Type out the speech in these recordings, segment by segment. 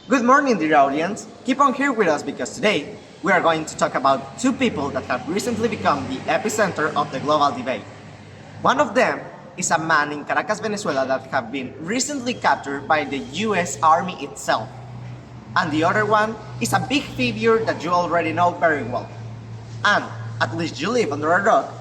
Good morning, dear audience. Keep on here with us because today we are going to talk about two people that have recently become the epicenter of the global debate. One of them is a man in Caracas, Venezuela that have been recently captured by the US Army itself. And the other one is a big figure that you already know very well. And at least you live under a rock,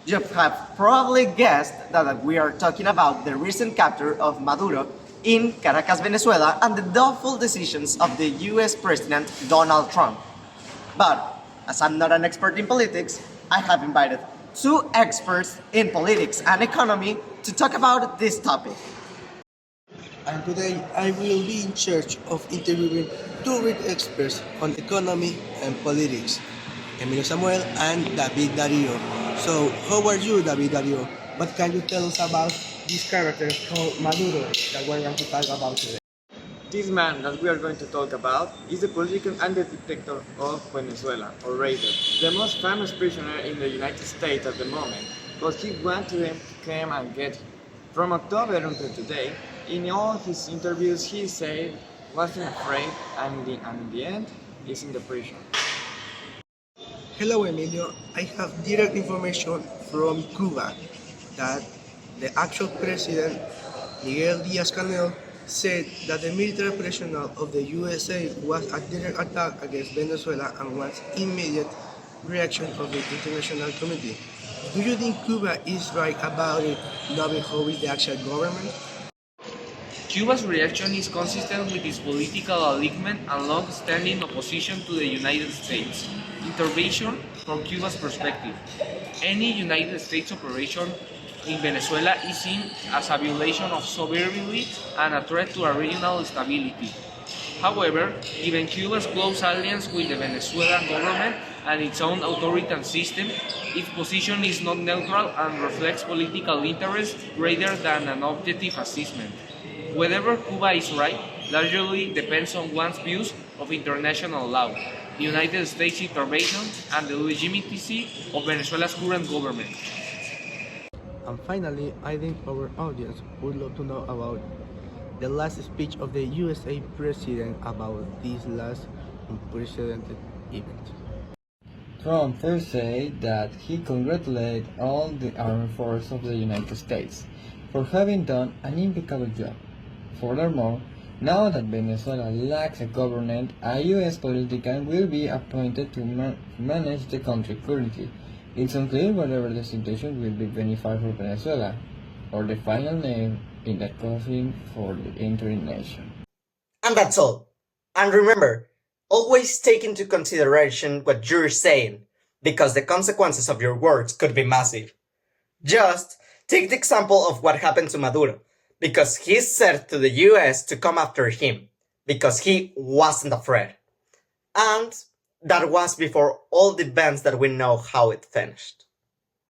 you have probably guessed that we are talking about the recent capture of Maduro in Caracas, Venezuela, and the doubtful decisions of the US President Donald Trump. But as I'm not an expert in politics, I have invited two experts in politics and economy to talk about this topic. And today I will be in charge of interviewing two great experts on economy and politics, Emilio Samuel and David Dario. So, how are you, David Dario? What can you tell us about this character called Maduro that we're going to talk about today? This man that we are going to talk about is the politician and the dictator of Venezuela, or rather, the most famous prisoner in the United States at the moment, but he wanted them to come and get him. From October until today, in all his interviews he said wasn't afraid and in the end is in the prison. Hello, Emilio. I have direct information from Cuba that the actual president, Miguel Díaz-Canel, said that the military personnel of the USA was a direct attack against Venezuela and wants immediate reaction of the international community. Do you think Cuba is right about it, knowing how is the actual government? Cuba's reaction is consistent with its political alignment and long-standing opposition to the United States intervention. From Cuba's perspective, any United States operation in Venezuela is seen as a violation of sovereignty and a threat to our regional stability. However, given Cuba's close alliance with the Venezuelan government and its own authoritarian system, its position is not neutral and reflects political interest rather than an objective assessment. Whether Cuba is right largely depends on one's views of international law, the United States intervention, and the legitimacy of Venezuela's current government. And finally, I think our audience would love to know about the last speech of the USA president about this last unprecedented event. Trump first said that he congratulated all the armed forces of the United States for having done an impeccable job. Furthermore, now that Venezuela lacks a government, a U.S. politician will be appointed to manage the country currently. It's unclear whether the situation will be beneficial for Venezuela, or the final name in the coffin for the entire nation. And that's all. And remember, always take into consideration what you're saying, because the consequences of your words could be massive. Just take the example of what happened to Maduro, because he said to the US to come after him, because he wasn't afraid. And that was before all the events that we know how it finished.